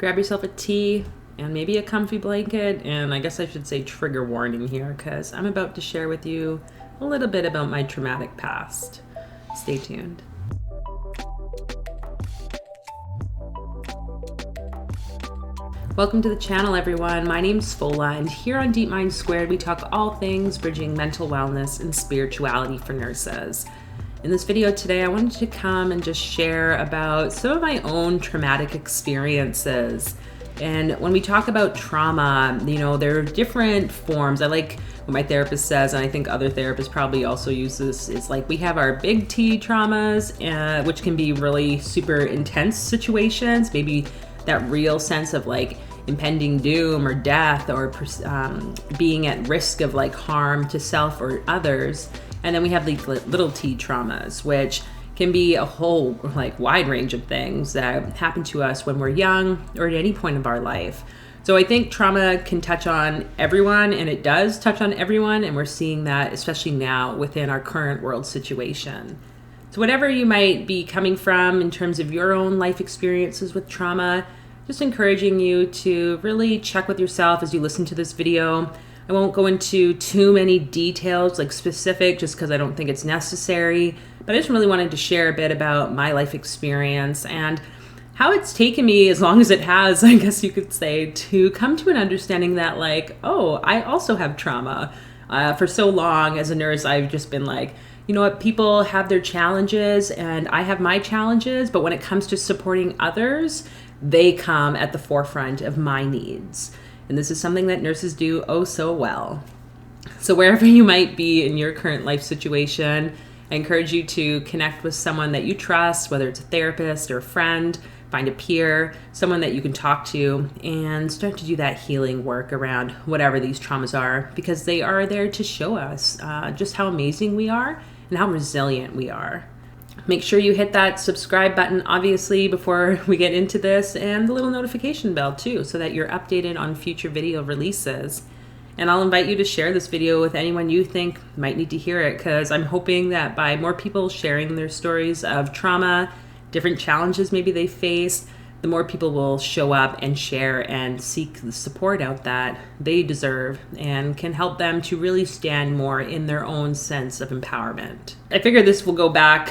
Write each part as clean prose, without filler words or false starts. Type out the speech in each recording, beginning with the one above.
grab yourself a tea and maybe a comfy blanket. And I guess I should say trigger warning here because I'm about to share with you a little bit about my traumatic past. Stay tuned. Welcome to the channel, everyone. My name's Fola, and here on Deep Mind Squared, we talk all things bridging mental wellness and spirituality for nurses. In this video today, I wanted to come and just share about some of my own traumatic experiences. And when we talk about trauma, there are different forms. I like what my therapist says, and I think other therapists probably also use this, is like we have our big T traumas, which can be really super intense situations, maybe that real sense of like impending doom or death or being at risk of like harm to self or others. And then we have the little T traumas, which can be a whole like wide range of things that happen to us when we're young or at any point of our life. So I think trauma can touch on everyone, and it does touch on everyone. And we're seeing that especially now within our current world situation. So whatever you might be coming from in terms of your own life experiences with trauma, just encouraging you to really check with yourself as you listen to this video. I won't go into too many details, like specific, just because I don't think it's necessary, but I just really wanted to share a bit about my life experience and how it's taken me, as long as it has, I guess you could say, to come to an understanding that like, oh, I also have trauma. For so long as a nurse, I've just been like, you know what, people have their challenges and I have my challenges, but when it comes to supporting others, they come at the forefront of my needs. And this is something that nurses do oh so well. So wherever you might be in your current life situation, I encourage you to connect with someone that you trust, whether it's a therapist or a friend, find a peer, someone that you can talk to, and start to do that healing work around whatever these traumas are, because they are there to show us just how amazing we are and how resilient we are. Make sure you hit that subscribe button, obviously, before we get into this, and the little notification bell too, so that you're updated on future video releases. And I'll invite you to share this video with anyone you think might need to hear it, because I'm hoping that by more people sharing their stories of trauma, different challenges maybe they face, the more people will show up and share and seek the support out that they deserve and can help them to really stand more in their own sense of empowerment. I figure this will go back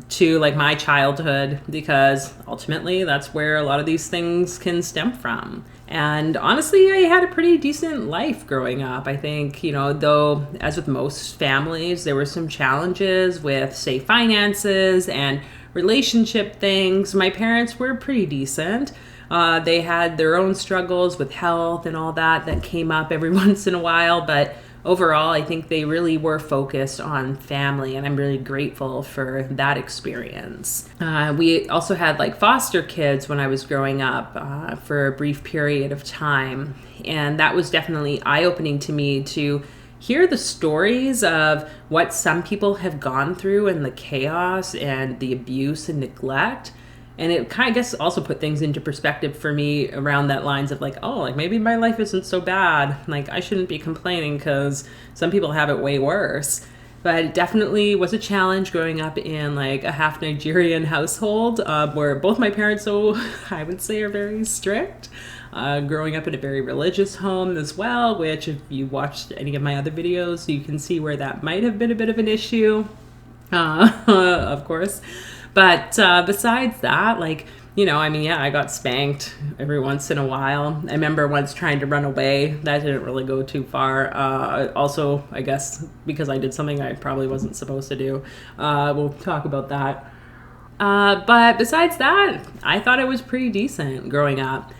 to like my childhood, because ultimately that's where a lot of these things can stem from. And honestly, I had a pretty decent life growing up. I think, though, as with most families, there were some challenges with, say, finances and relationship things. My parents were pretty decent. They had their own struggles with health and all that came up every once in a while, but overall, I think they really were focused on family, and I'm really grateful for that experience. We also had like foster kids when I was growing up for a brief period of time, and that was definitely eye-opening to me to hear the stories of what some people have gone through and the chaos and the abuse and neglect. And it kind of, I guess, also put things into perspective for me around that lines of like, oh, like maybe my life isn't so bad. Like I shouldn't be complaining because some people have it way worse. But it definitely was a challenge growing up in like a half Nigerian household where both my parents, so I would say, are very strict. Growing up in a very religious home as well, which if you watched any of my other videos, you can see where that might have been a bit of an issue, of course. But besides that, I got spanked every once in a while. I remember once trying to run away. That didn't really go too far. Also, I guess, because I did something I probably wasn't supposed to do. We'll talk about that. But besides that, I thought I was pretty decent growing up.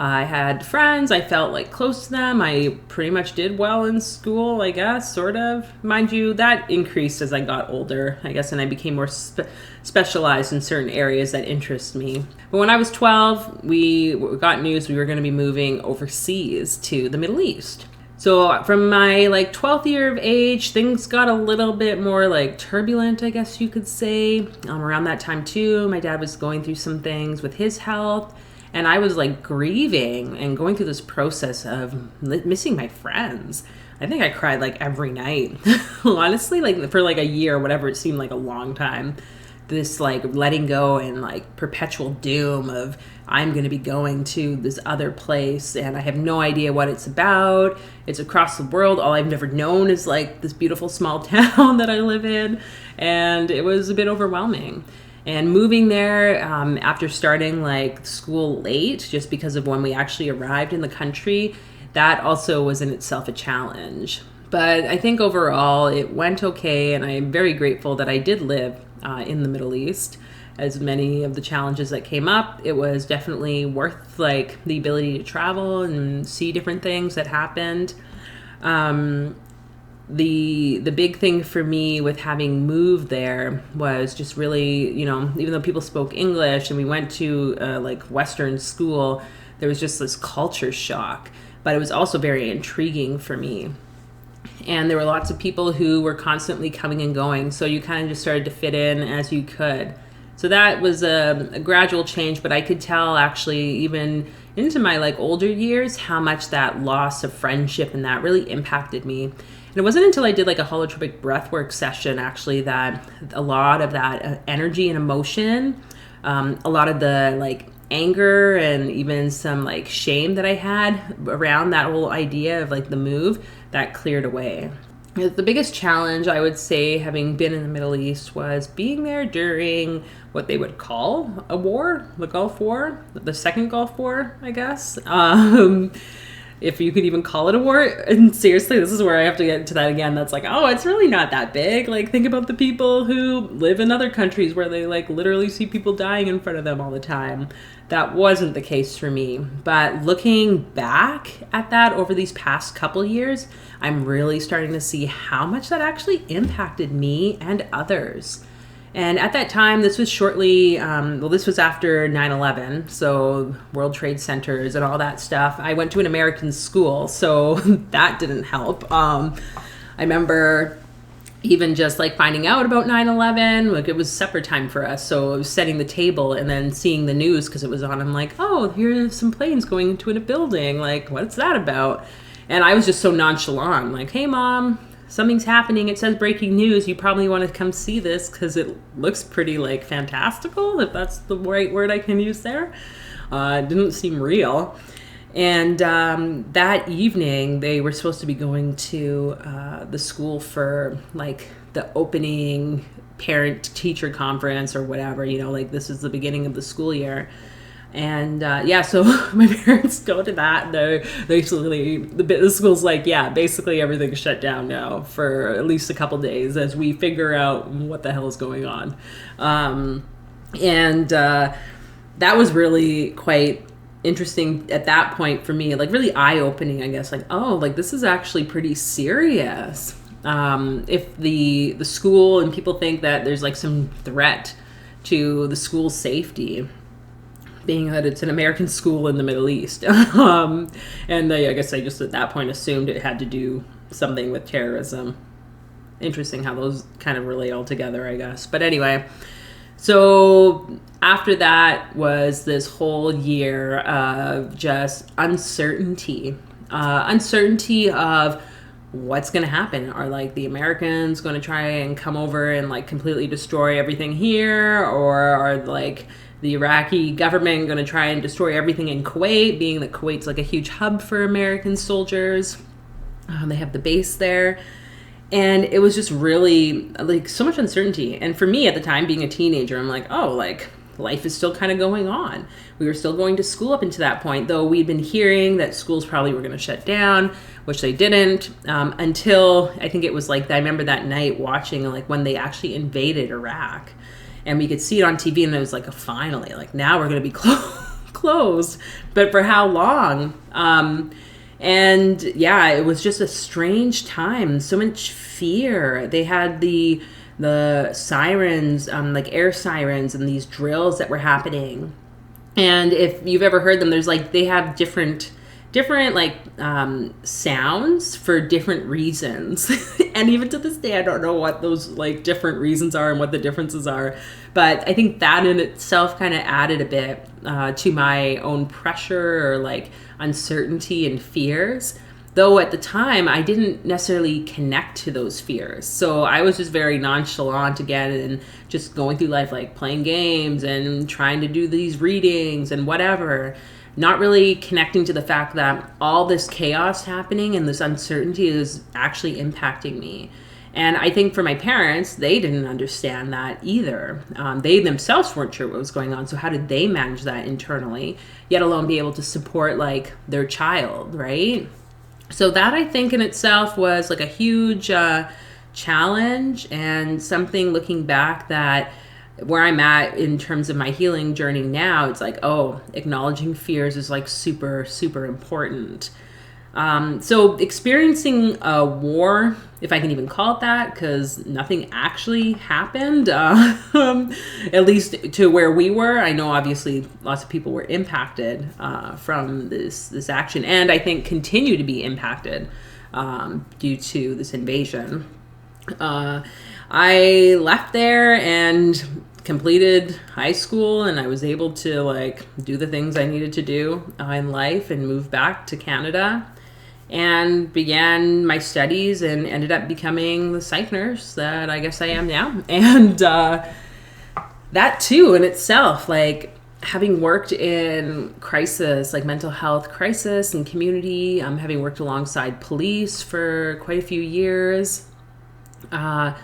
I had friends. I felt like close to them. I pretty much did well in school, I guess, sort of. Mind you, that increased as I got older, I guess, and I became more specialized in certain areas that interest me. But when I was 12, we got news we were going to be moving overseas to the Middle East. So from my 12th year of age, things got a little bit more turbulent, I guess you could say. Around that time too, my dad was going through some things with his health. And I was grieving and going through this process of missing my friends. I think I cried every night, honestly, for a year, whatever. It seemed like a long time. this like letting go and like perpetual doom of I'm going to be going to this other place and I have no idea what it's about. It's across the world. All I've never known is like this beautiful small town that I live in. And it was a bit overwhelming. And moving there after starting like school late, just because of when we actually arrived in the country, that also was in itself a challenge. But I think overall it went okay, and I'm very grateful that I did live in the Middle East. As many of the challenges that came up, it was definitely worth like the ability to travel and see different things that happened. The big thing for me with having moved there was just really, you know, even though people spoke English and we went to like Western school, there was just this culture shock. But it was also very intriguing for me. And there were lots of people who were constantly coming and going. So you kind of just started to fit in as you could. So that was a gradual change, but I could tell actually even into my like older years how much that loss of friendship and that really impacted me. And it wasn't until I did like a holotropic breathwork session actually that a lot of that energy and emotion, a lot of the like anger and even some like shame that I had around that whole idea of like the move, that cleared away. The biggest challenge I would say having been in the Middle East was being there during what they would call a war, the Gulf War, the second Gulf War, I guess. If you could even call it a war. And seriously, this is where I have to get into that again. That's like, oh, it's really not that big. Like, think about the people who live in other countries where they like literally see people dying in front of them all the time. That wasn't the case for me. But looking back at that over these past couple years, I'm really starting to see how much that actually impacted me and others. And at that time, this was shortly, this was after 9/11, so World Trade Centers and all that stuff. I went to an American school, so that didn't help. I remember even just like finding out about 9/11, like it was supper time for us. So I was setting the table and then seeing the news because it was on. I'm like, oh, here's some planes going into a building. Like, what's that about? And I was just so nonchalant, like, hey, Mom, something's happening. It says breaking news. You probably want to come see this because it looks pretty like fantastical, if that's the right word I can use there. It didn't seem real. And that evening, they were supposed to be going to the school for like the opening parent-teacher conference or whatever, you know, like this is the beginning of the school year. And so my parents go to that. And they're basically, the school's like, yeah, basically everything's shut down now for at least a couple days as we figure out what the hell is going on. That was really quite interesting at that point for me, like really eye-opening, I guess, like, oh, like this is actually pretty serious. If the school and people think that there's like some threat to the school's safety, being that it's an American school in the Middle East. I guess I just at that point assumed it had to do something with terrorism. Interesting how those kind of relate all together, I guess. But anyway, so after that was this whole year of just uncertainty. Uncertainty of what's going to happen. Are like the Americans going to try and come over and like completely destroy everything here? Or are like the Iraqi government going to try and destroy everything in Kuwait, being that Kuwait's like a huge hub for American soldiers? They have the base there. And it was just really like so much uncertainty. And for me at the time, being a teenager, I'm like, oh, like life is still kind of going on. We were still going to school up until that point, though we'd been hearing that schools probably were going to shut down, which they didn't, until I think it was like, I remember that night watching like when they actually invaded Iraq. And we could see it on TV, and it was like, finally, like now we're going to be closed. But for how long? It was just a strange time. So much fear. They had the sirens, like air sirens, and these drills that were happening. And if you've ever heard them, there's like they have different like sounds for different reasons. And even to this day, I don't know what those like different reasons are and what the differences are. But I think that in itself kind of added a bit to my own pressure or like uncertainty and fears. Though at the time, I didn't necessarily connect to those fears. So I was just very nonchalant again and just going through life, like playing games and trying to do these readings and whatever, not really connecting to the fact that all this chaos happening and this uncertainty is actually impacting me. And I think for my parents, they didn't understand that either. They themselves weren't sure what was going on. So how did they manage that internally, yet alone be able to support like their child, right? So that, I think, in itself was like a huge challenge, and something looking back that where I'm at in terms of my healing journey now, it's like, oh, acknowledging fears is like super, super important. So experiencing a war, if I can even call it that, because nothing actually happened, at least to where we were. I know obviously lots of people were impacted from this action, and I think continue to be impacted due to this invasion. I left there and completed high school, and I was able to like do the things I needed to do in life and move back to Canada and began my studies and ended up becoming the psych nurse that I guess I am now. And that too in itself, like having worked in crisis, like mental health crisis and community, having worked alongside police for quite a few years, don't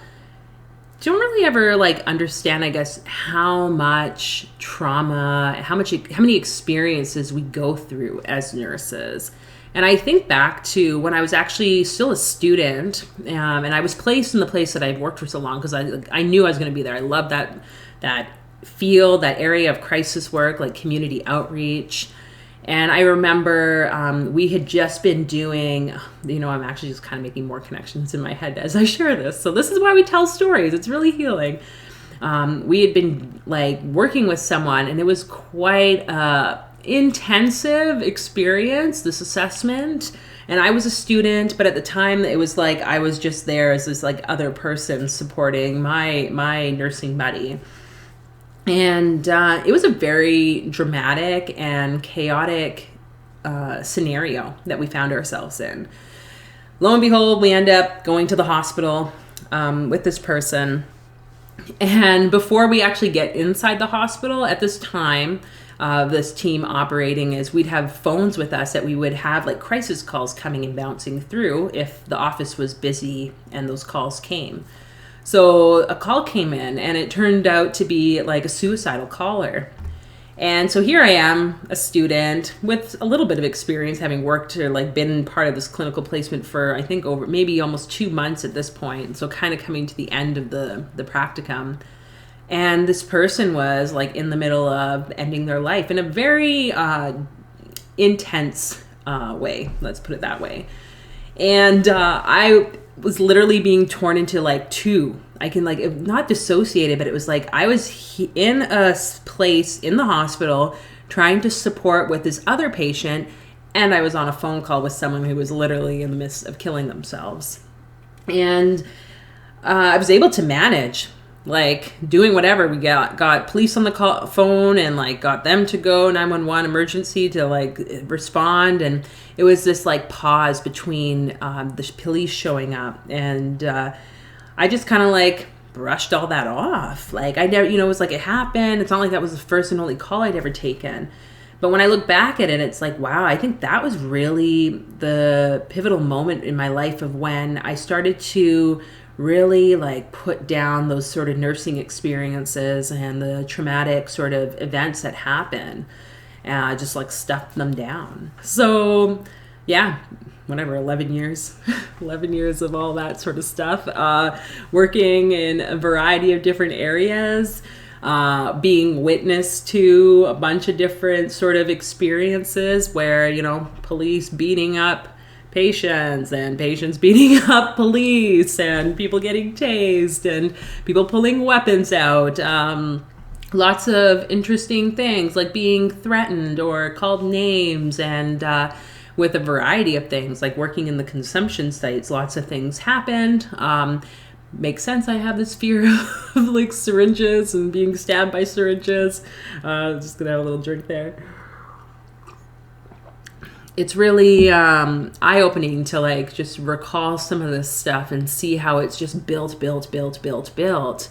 really ever like understand, I guess, how much trauma, how many experiences we go through as nurses. And I think back to when I was actually still a student, and I was placed in the place that I've worked for so long because I knew I was going to be there. I love that field, that area of crisis work, like community outreach. And I remember we had just been doing, I'm actually just kind of making more connections in my head as I share this. So this is why we tell stories. It's really healing. We had been like working with someone, and it was quite intensive experience, this assessment. And I was a student, but at the time it was like I was just there as this like other person supporting my nursing buddy. And it was a very dramatic and chaotic scenario that we found ourselves in. Lo and behold, we end up going to the hospital with this person. And before we actually get inside the hospital, at this time, this team operating is we'd have phones with us that we would have like crisis calls coming and bouncing through if the office was busy and those calls came. So a call came in, and it turned out to be like a suicidal caller. And so here I am, a student with a little bit of experience, having worked or like been part of this clinical placement for I think over maybe almost 2 months at this point. So kind of coming to the end of the practicum. And this person was like in the middle of ending their life in a very intense way. Let's put it that way. And I was literally being torn into like two. I can like not dissociated, but it was like I was in a place in the hospital trying to support with this other patient, and I was on a phone call with someone who was literally in the midst of killing themselves. And I was able to manage, like doing whatever. We got police on the phone and like got them to go 911 emergency to like respond. And it was this like pause between the police showing up, and I just kind of like brushed all that off. Like I never, it was like it happened. It's not like that was the first and only call I'd ever taken. But when I look back at it, it's like, wow, I think that was really the pivotal moment in my life of when I started to really like put down those sort of nursing experiences and the traumatic sort of events that happen, and I just like stuffed them down. So yeah, whatever, 11 years, 11 years of all that sort of stuff, working in a variety of different areas, being witness to a bunch of different sort of experiences where, police beating up patients and patients beating up police and people getting tased and people pulling weapons out. Lots of interesting things like being threatened or called names, and with a variety of things like working in the consumption sites, lots of things happened. Makes sense. I have this fear of like syringes and being stabbed by syringes. Just gonna have a little drink there. it's really eye-opening to like just recall some of this stuff and see how it's just built.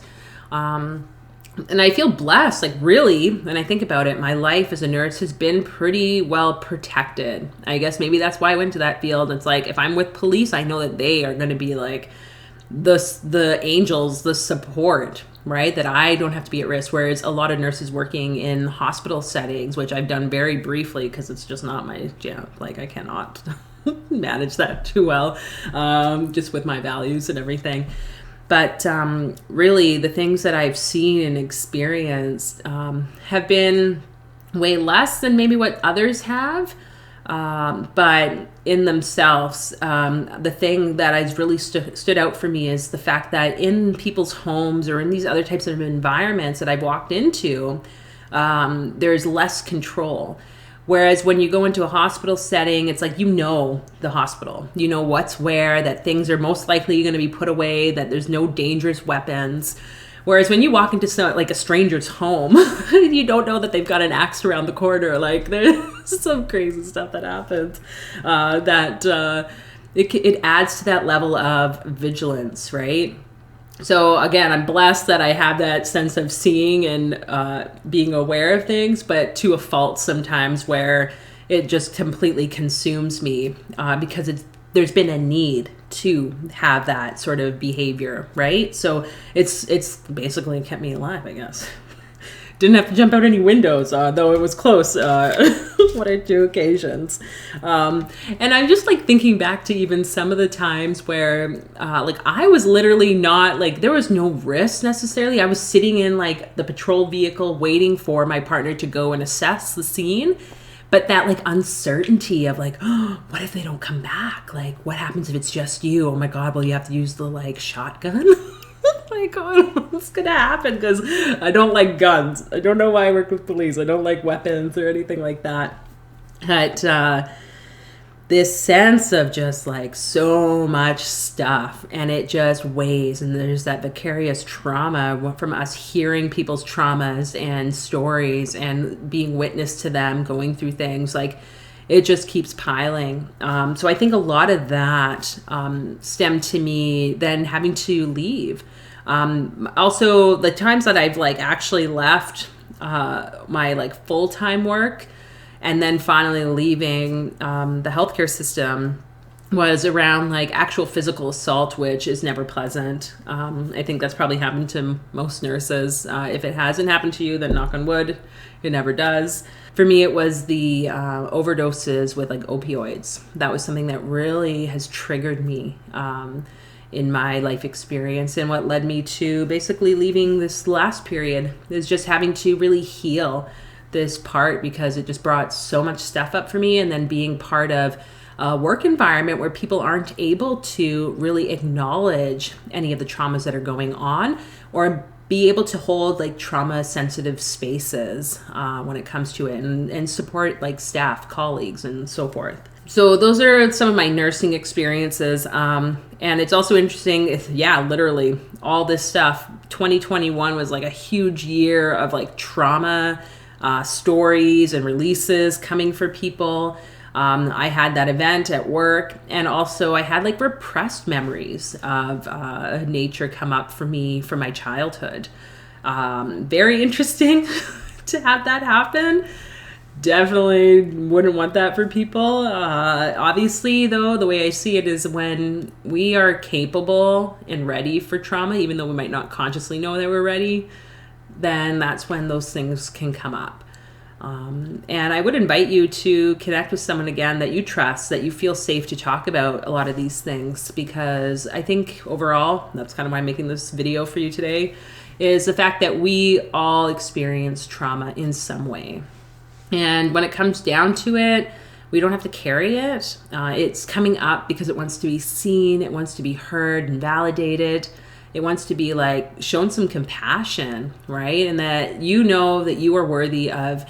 And I feel blessed, like really, when I think about it, my life as a nurse has been pretty well protected. I guess maybe that's why I went to that field. It's like, if I'm with police, I know that they are going to be like the angels, the support, right? That I don't have to be at risk. Whereas a lot of nurses working in hospital settings, which I've done very briefly because it's just not my jam. Like I cannot manage that too well, just with my values and everything. But really, the things that I've seen and experienced have been way less than maybe what others have. But in themselves, the thing that has really stood out for me is the fact that in people's homes or in these other types of environments that I've walked into, there's less control. Whereas when you go into a hospital setting, it's like, you know, the hospital, you know what's where, that things are most likely going to be put away, that there's no dangerous weapons. Whereas when you walk into like a stranger's home, you don't know that they've got an axe around the corner. Like there's some crazy stuff that happens it adds to that level of vigilance, right? So again, I'm blessed that I have that sense of seeing and being aware of things, but to a fault sometimes where it just completely consumes me because there's been a need to have that sort of behavior, right? So it's basically kept me alive, I guess. Didn't have to jump out any windows, though it was close one or two occasions. And I'm just like thinking back to even some of the times where like I was literally not like, there was no risk necessarily. I was sitting in like the patrol vehicle waiting for my partner to go and assess the scene. But that like uncertainty of like, oh, what if they don't come back? Like, what happens if it's just you? Oh my God, will you have to use the like shotgun? Like, oh, what's gonna happen? Because I don't like guns. I don't know why I work with police. I don't like weapons or anything like that. But this sense of just like so much stuff, and it just weighs, and there's that vicarious trauma from us hearing people's traumas and stories and being witness to them going through things. Like, it just keeps piling. So I think a lot of that stemmed to me then having to leave. Also, the times that I've like actually left my like full-time work and then finally leaving the healthcare system was around like actual physical assault, which is never pleasant. I think that's probably happened to most nurses. If it hasn't happened to you, then knock on wood, it never does. For me, it was the overdoses with like opioids. That was something that really has triggered me in my life experience, and what led me to basically leaving this last period is just having to really heal this part, because it just brought so much stuff up for me. And then being part of a work environment where people aren't able to really acknowledge any of the traumas that are going on, or be able to hold like trauma sensitive spaces when it comes to it, and support like staff, colleagues, and so forth. So those are some of my nursing experiences. And it's also interesting, literally all this stuff. 2021 was like a huge year of like trauma stories and releases coming for people. I had that event at work, and also I had like repressed memories of nature come up for me from my childhood. Very interesting to have that happen. Definitely wouldn't want that for people. Obviously, though, the way I see it is when we are capable and ready for trauma, even though we might not consciously know that we're ready, then that's when those things can come up. And I would invite you to connect with someone again that you trust, that you feel safe to talk about a lot of these things, because I think overall, that's kind of why I'm making this video for you today, is the fact that we all experience trauma in some way. And when it comes down to it, we don't have to carry it. It's coming up because it wants to be seen, it wants to be heard and validated. It wants to be like shown some compassion, right? And that you know that you are worthy of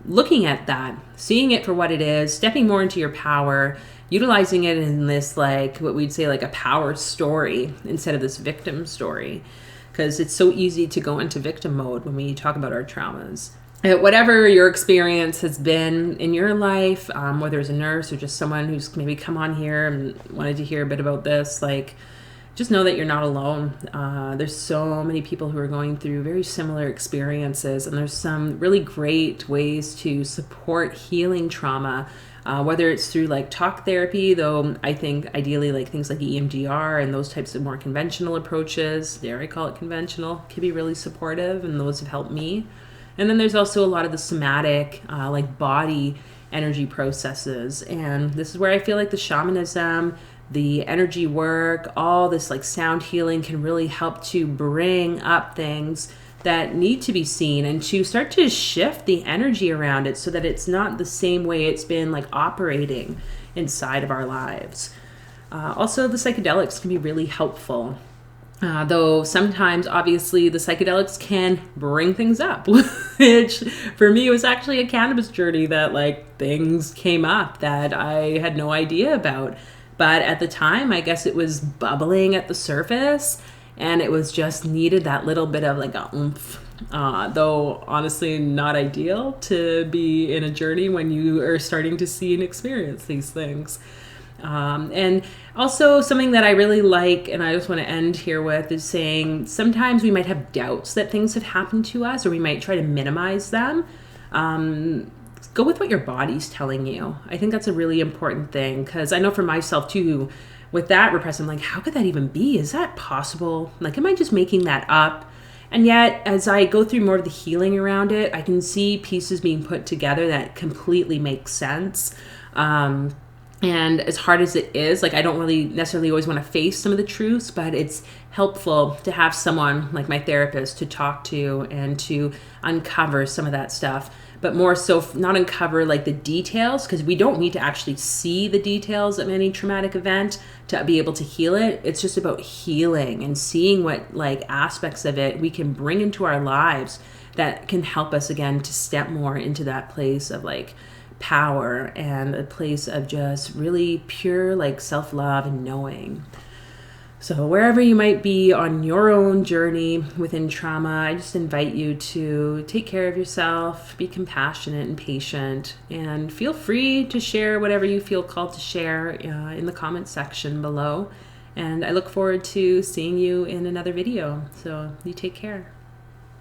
looking at that, seeing it for what it is, stepping more into your power, utilizing it in this like what we'd say like a power story instead of this victim story. Because it's so easy to go into victim mode when we talk about our traumas. whatever your experience has been in your life, whether it's a nurse or just someone who's maybe come on here and wanted to hear a bit about this, like, just know that you're not alone. There's so many people who are going through very similar experiences, and there's some really great ways to support healing trauma, whether it's through like talk therapy, though I think ideally like things like EMDR and those types of more conventional approaches, dare I call it conventional, can be really supportive, and those have helped me. And then there's also a lot of the somatic, like body energy processes, and this is where I feel like the shamanism, the energy work, all this like sound healing can really help to bring up things that need to be seen and to start to shift the energy around it so that it's not the same way it's been like operating inside of our lives. Also, the psychedelics can be really helpful. Though sometimes, obviously, the psychedelics can bring things up, which for me was actually a cannabis journey that like things came up that I had no idea about. But at the time, I guess it was bubbling at the surface, and it was just needed that little bit of like a oomph. Though honestly, not ideal to be in a journey when you are starting to see and experience these things. And also something that I really like, and I just want to end here with, is saying sometimes we might have doubts that things have happened to us, or we might try to minimize them. Go with what your body's telling you. I think that's a really important thing, because I know for myself too, with that repressed, I'm like, how could that even be? Is that possible? Like, am I just making that up? And yet, as I go through more of the healing around it, I can see pieces being put together that completely make sense. And as hard as it is, like, I don't really necessarily always want to face some of the truths, but it's helpful to have someone like my therapist to talk to and to uncover some of that stuff. But more so not uncover like the details, because we don't need to actually see the details of any traumatic event to be able to heal it. It's just about healing and seeing what like aspects of it we can bring into our lives that can help us again to step more into that place of like power and a place of just really pure like self-love and knowing. So wherever you might be on your own journey within trauma, I just invite you to take care of yourself, be compassionate and patient, and feel free to share whatever you feel called to share in the comments section below. And I look forward to seeing you in another video. So you take care.